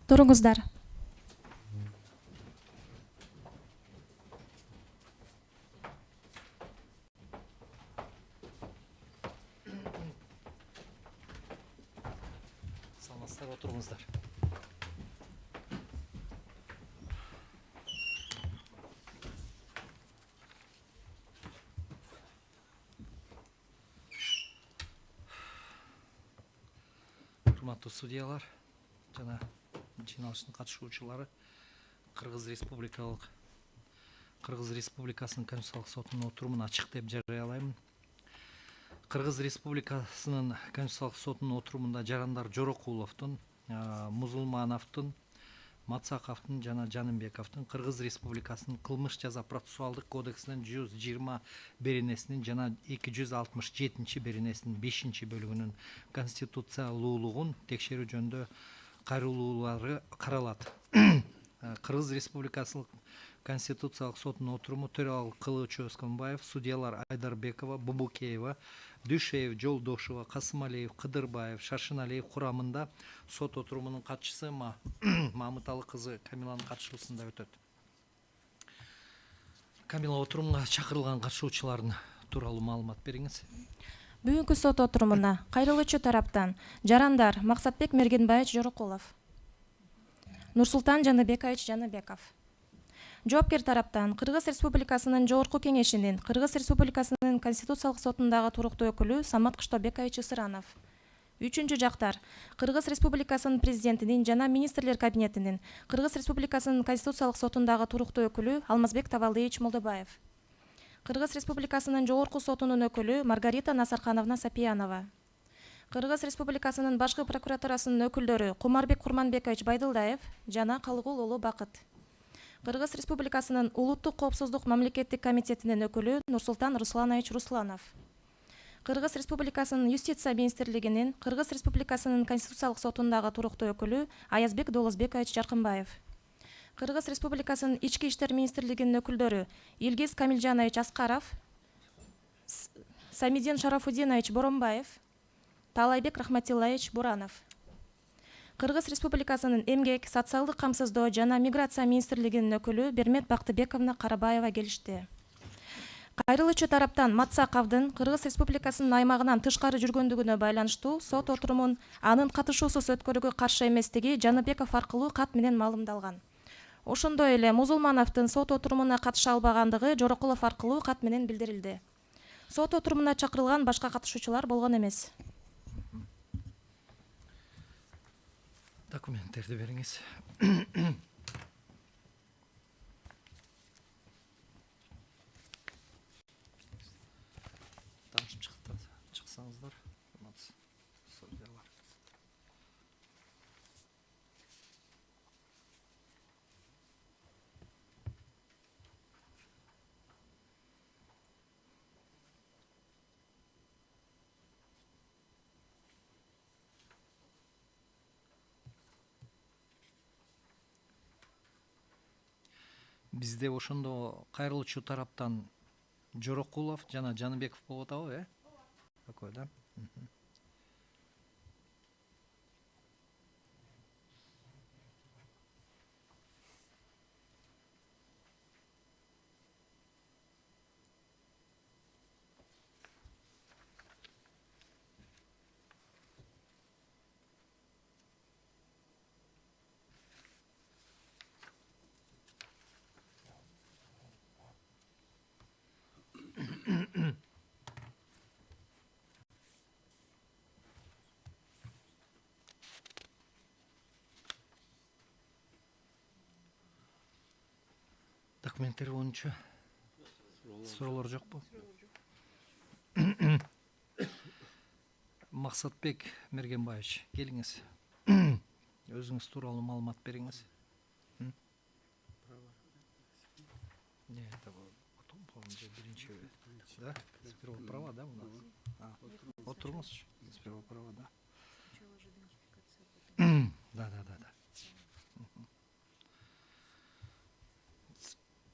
Туруңуздар. Саламатсыздар, отуруңуздар. Урматтуу судьялар жана жыйналыштын катышуучулары, Кыргыз Республикасынын Конституциялык сотунун отурумун ачык деп жарыялайм. Кыргыз Республикасынын Конституциялык сотунун отурумунда Жарандар Жорокуловдун, Музулмановдун, Мацаковдун жана Жанымбековдун Кыргыз Республикасынын кылмыш жаза процессуалдык кодексинин 121 жана 267 беренесинин 5-бөлүгүнүн конституциялуулугун текшерүү жөнүндө кайрылуулары каралат. Кыргыз Республикасынын Конституциялык сотунун отуруму төралык кылуучу Өскөнбаев, судьялар Айдарбекова, Бубукеева, Дүйшеев, Жолдошева, Касымалиев, Кыдырбаев, Шаршыналиев курамында сот отурумунун катчысы Мамыталы кызы Камиланын катышуусунда өтөт. Камила, отурумга чакырылган катышуучулардын тууралуу маалымат бериңиз. Бүгүнкү сот отурумуна кайрылуучу тараптан Жарандар Максатбек Мергенбаевич Жорокулов, Нурсултан Жаныбекович Жаныбеков. Жоопкер тараптан Кыргыз Республикасынын Жогорку Кеңешинин Кыргыз Республикасынын Конституциялык сотундагы туруктуу өкүлү Самат Кыштабекович Ысыранов. Үчүнчү жактар Кыргыз Республикасынын президентинин жана министрлер кабинетинин Кыргыз Республикасынын Конституциялык сотундагы туруктуу өкүлү Алмазбек Тавалыевич Молдобаев. Кыргыз Республикасынын Жогорку сотунун өкүлү Маргарита Насархановна Сапиянова. Кыргыз Республикасынын башкы прокуратурасынын өкүлдөрү Кумарбек Курманбекович Байдылдаев жана Калыгул уулу Бакыт. Кыргыз Республикасынын Улуттук коопсуздук мамлекеттик комитетинин өкүлү Нурсултан Русланович Русланов. Кыргыз Республикасынын Юстиция министрлигинин Кыргыз Республикасынын Конституциялык сотундагы туруктуу өкүлү Аязбек Долозбекович Жаркынбаев. Кыргыз Республикасынын Ички иштер министрлигинин өкүлдөрү Илгиз Камилжанович Аскаров, Самидин Шарафудинович Боронбаев, Талайбек Рахматиллаевич Буранов. Кыргыз Республикасынын Эмгек, социалдык камсыздоо жана миграция министрлигинин өкүлү Бермет Бактыбековна Карабаева келишти. Кайрылуучу тараптан Мацаковдун Кыргыз Республикасынын аймагынан тышкары жүргөндүгүнө байланыштуу сот отурумун анын катышуусуз өткөрүүгө каршы эместиги Жаныбеков аркылуу кат менен маалымдалган. Ошондой эле Музулмановдун сот отурумуна катыша албагандыгы Жорокулов аркылуу кат менен билдирилди. Сот отурумуна чакырылган башка катышуучулар болгон эмес. Документтерди бериңиз. Таанышып чыксаңыздар, судьялар. Бизде ошондо кайрылуучу тараптан Жорокулов жана Жаныбеков болуп атабы, Такой, да? Документтер боюнча суроолор жокпу? Максатбек Мергенбаевич, келиңиз. Өзүңүз тууралуу маалымат бериңиз. Биринчи, да? Сперва права, да, у нас? Отуруңузчу. Сперва права, да? Да.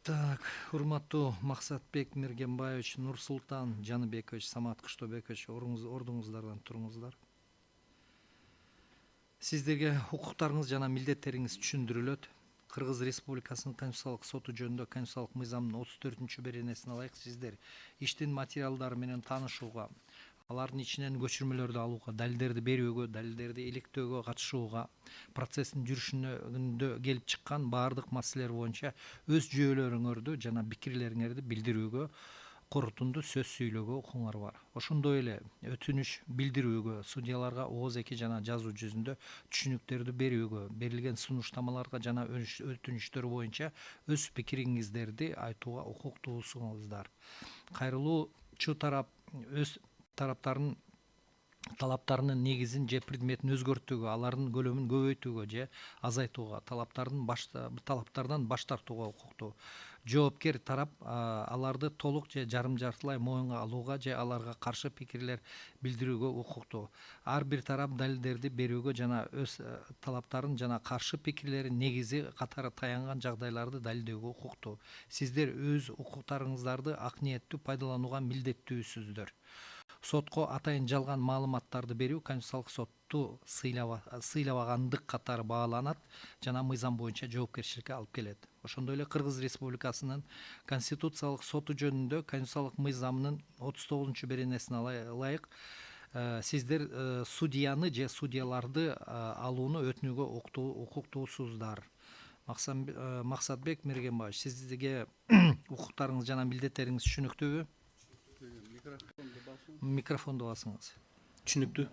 Так, урматтуу Максатбек Мергенбаевич, Нурсултан Жаныбекович, Самат Кыштабекович, ордуңуздардан туруңуздар. Сиздерге укуктарыңыз жана милдеттериңиз түшүндүрүлөт. Кыргыз Республикасынын Конституциялык соту жөнүндө Конституциялык мыйзамдын 34 беренесине ылайык сиздер иштин материалдары менен таанышууга, алардын ичинен көчүрмөлөрдү алууга, далилдерди берүүгө, далилдерди иликтөөгө катышууга, процесстин жүрүшүндө келип чыккан баардык маселелер боюнча өз жүйөлөрүңөрдү жана пикирлериңерди билдирүүгө, корутунду сөз сүйлөөгө укугуңар бар. Ошондой эле өтүнүш билдирүүгө, судьяларга ооз-эки жана жазуу жүзүндө түшүнүктөрдү берүүгө, берилген сунуштамаларга жана өтүнүчтөр боюнча өз пикириңиздерди айтууга укуктуусуңуздар. Кайрылуучу тарап өз тараптарынын талаптарынын негизин же предметин өзгөртүүгө, алардын көлөмүн көбөйтүүгө же азайтууга, талаптардан баш тартууга укуктуу. Жоопкер тарап аларды толук же жарым жартылай моюнга алууга же аларга каршы пикирлер билдирүүгө укуктуу. Ар бир тарап далилдерди берүүгө жана өз талаптарын жана каршы пикирлерин негизи катары таянган жагдайларды далилдөөгө укуктуу. Сиздер өз укуктарыңыздарды ак ниеттүү пайдаланууга милдеттүүсүздөр. Сотко атайын жалган маалыматтарды берүү Конституциялык сотту сыйлабагандык катары бааланат жана мыйзам боюнча жоопкерчиликке алып келет. Ошондой эле Кыргыз Республикасынын Конституциялык соту жөнүндө Конституциялык мыйзамынын 39 беренесине ылайык сиздер судьяны же судьяларды алууну өтүнүүгө укуктуусуздар. Максатбек Мергенбаевич, сизге укуктарыңыз жана милдеттериңиз түшүнүктүүбү? Микрофонду басыңыз. Түшүнүктүү.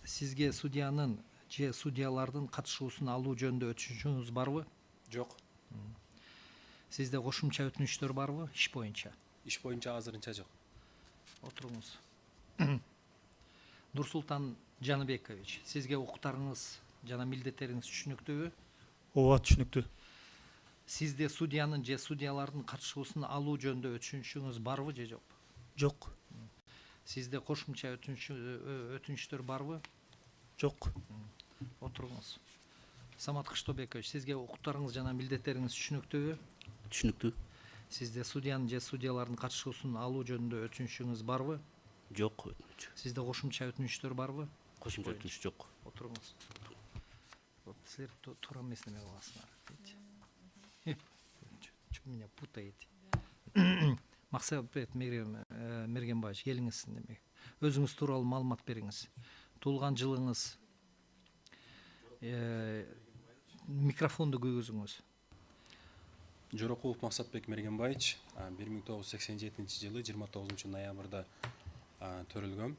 Сизге судьянын же судьялардын катышуусун алуу жөнүндө өтүнүчүңүз барбы? Жок. Сизде кошумча өтүнүчтөр барбы иш боюнча? Иш боюнча азырынча жок. Отуруңуз. Нурсултан Жаныбекович, сизге укуктарыңыз жана милдеттериңиз түшүнүктүүбү? Ооба, түшүнүктүү. Сизде судьянын же судьялардын катышуусун алуу жөнүндө өтүнүчүңүз барбы же жок? Жок. Сизде кошумча өтүнүчтөр барбы? Жок. Отуруңуз. Самат Кыштобекович, сизге укуктарыңыз жана милдеттериңиз түшүнүктүүбү? Түшүнүктүү. Сизде судьянын же судьялардын катышуусун алуу жөнүндө өтүнүчүңүз барбы? Жок өтүнүч. Сизде кошумча өтүнүчтөр барбы? Кошумча өтүнүч жок. Отуруңуз. Силер туура эмес неме кыласыңар. Чё меня путаете? Максатбек Мергенбаевич, келиңиз неме. Өзүңүз тууралуу маалымат бериңиз. Туулган жылыңыз, микрофонду күйгүзүңүз. Жорокулов Максатбек Мергенбаевич 1987 жылы 29 ноябрда төрөлгөм.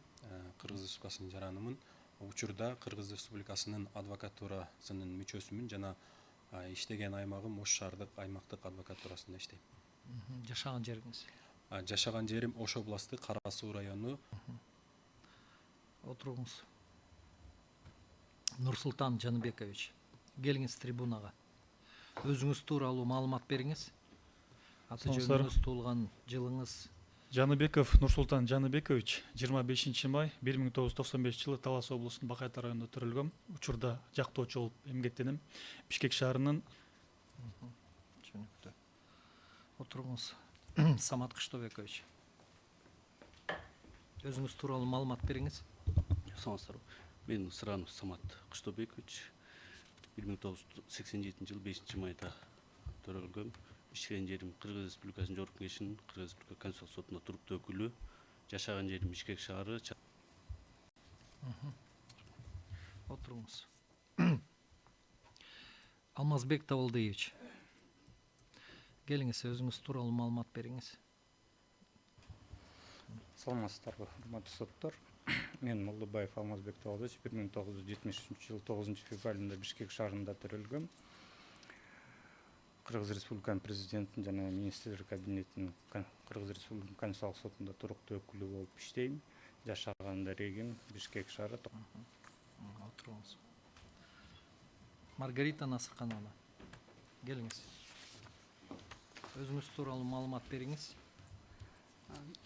Кыргыз Республикасынын жаранымын. Учурда Кыргыз Республикасынын адвокатурасынын мүчөсүмүн жана иштеген аймагым Ош шаардык аймактык адвокатурасында иштейм. Жашаган жериңиз? Жашаган жерим Ош областы Кара Суу району. Отуруңуз. Нурсултан Жаныбекович, келиңиз трибунага. Өзүңүз тууралуу маалымат бериңиз. Аты жөнүңүз, туулган жылыңыз. Жаныбеков Нурсултан Жаныбекович 25 май 1995 жылы Талас облусунун Бакайты районунда төрөлгөм. Учурда жактоочу болуп эмгектенем. Бишкек шаарынын. Түшүнүктүү. Отуруңуз. Самат Кыштобекович, өзүңүз тууралуу маалымат бериңиз. Саламатсыздарбы. Мен Сыранов Самат Кыштабекович 1987 жылы 5 майда төрөлгөм. Иштеген жерим Кыргыз Республикасынын Жогорку Кеңешинин Кыргыз Республика Конституциялык сотунда туруктуу өкүлү. Жашаган жерим Бишкек шаары. Отуруңуз. Алмазбек Табылдыевич, келиңиз, өзүңүз тууралуу маалымат бериңиз. Саламатсыздарбы, урматтуу соттор. Мен Молдобаев Алмазбек Табылдыевич 1973 жылы 9 февралында Бишкек шаарында төрөлгөм. Кыргыз Республиканын президентин жана министрлер кабинетинин Кыргыз Республикасынын Конституциялык сотунда туруктуу өкүлү болуп иштейм. Жашаган регион Бишкек шаары. Отуруңуз. Маргарита Насыркановна, келиңиз. Өзүңүз тууралуу маалымат бериңиз.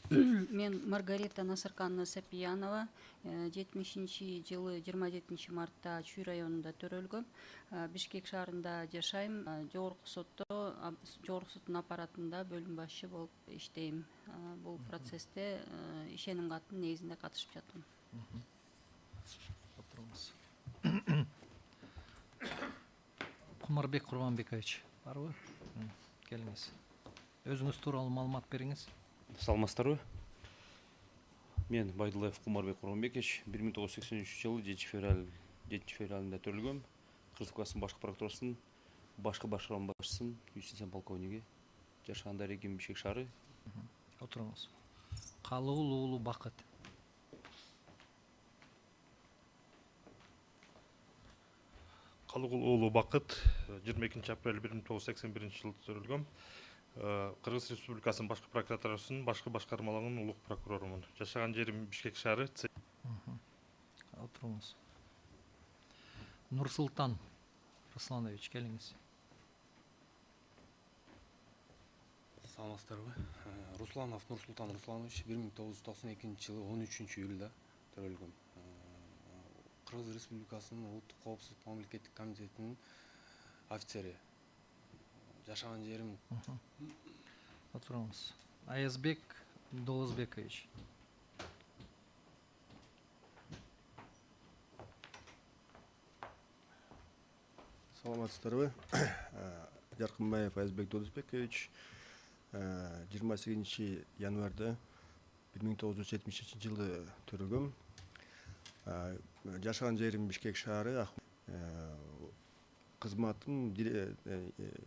Мен Маргарита Насыркановна Сапиянова 70 жылы 27 мартта Чүй районунда төрөлгөм. Бишкек шаарында жашайм. Жогорку соттун аппаратында бөлүм башчы болуп иштейм. Бул процессте ишеним каттын негизинде катышып жатам. Отуруңуз. Кумарбек Курманбекович барбы? Келиңиз. Өзүңүз тууралуу маалымат бериңиз. Саламатсыздарбы? Мен Байдуллаев Кумарбек Курманбекович 1983 жылы 7 февралында төрөлгөм. Кыргыз Республикасынын башкы прокуратурасынын башкы башкарма башчысымын, юстиция полковниги. Жашаган регион Бишкек шаары. Отуруңуз. Калыгул уулу Бакыт. Калыгул уулу Бакыт 22 апрель 1981 жылы төрөлгөм. Кыргыз Республикасынын башкы прокуратурасынын башкы башкармалыгынын улук прокурорумун. Жашаган жерим Бишкек шаары. Отуруңуз. Нурсултан Русланович, келиңиз. Саламатсыздарбы? Русланов Нурсултан Русланович 1992 жылы 13 июлда төрөлгөм. Кыргыз Республикасынын улуттук коопсуздук мамлекеттик комитетинин офицери. Жашаган жерим Отуруңуз. Аязбек Долозбекович. Саламатсыздарбы? Жаркынбаев Аязбек Долозбекович 28 январда 1970 жылы төрөлгөм. Жашаган жерим Бишкек шаары. Кызматым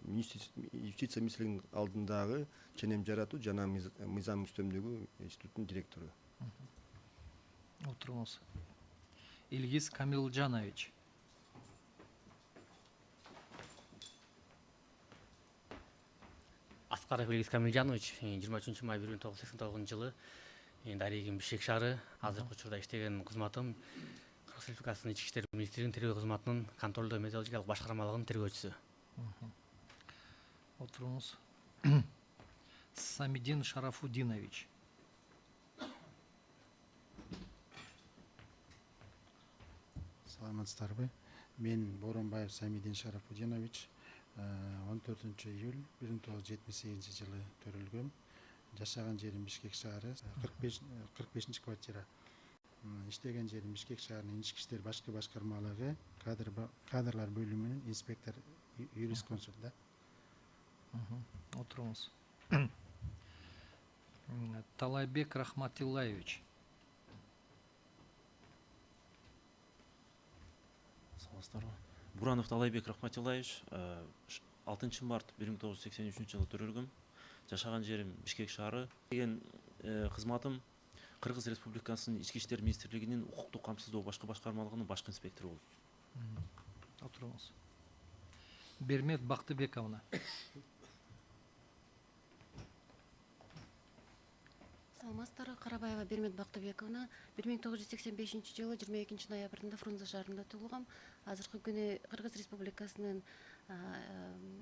юстиция министрлигинин алдындагы ченем жаратуу жана мыйзам үстөмдүгү институтунун директору. Отуруңуз. Илгиз Камилжанович. Аскаров Илгиз Камилжанович 23 май 1989 жылы Дарегин Бишкек шаары. Азыркы учурда иштеген кызматым Кыргыз Республикасынын ички иштер министрлигинин тергөө кызматынын контролдоо методологиялык башкармалыгынын тергөөчүсү. Отуруңуз. Самидин Шарафудинович. Саламатсыздарбы? Мен Боронбаев Самидин Шарафудинович 14 июль 1978 жылы төрөлгөм. Жашаган жерим Бишкек шаары, 45 квартира. Иштеген жерим Бишкек шаарынын ички иштер башкы башкармалыгы, кадрлар бөлүмүнүн инспектор юрисконсульда. Отуруңуз. Талайбек Рахматиллаевич. Саламатсыздарбы? Буранов Талайбек Рахматиллаевич 6 март 1983 жылы төрөлгөм. Жашаган жерим Бишкек шаары. Деген кызматым Кыргыз Республикасынын ички иштер министрлигинин укуктук камсыздоо башкы башкармалыгынын башкы инспектору болуп. Отуруңуз. Бермет Бактыбековна. Саламатсыздарбы? Карабаева Бермет Бактыбековна 1985 жылы 22 ноябрында Фрунзе шаарында туулгам. Азыркы күнү Кыргыз Республикасынын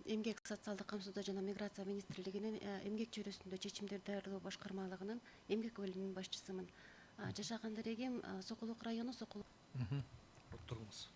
эмгек социалдык камсыздоо жана миграция министрлигинин эмгек чөйрөсүндө чечимдер даярдоо башкармалыгынын эмгек бөлүмүнүн башчысымын. Жашаган жерим Сокулук району Сокулук. Отуруңуз.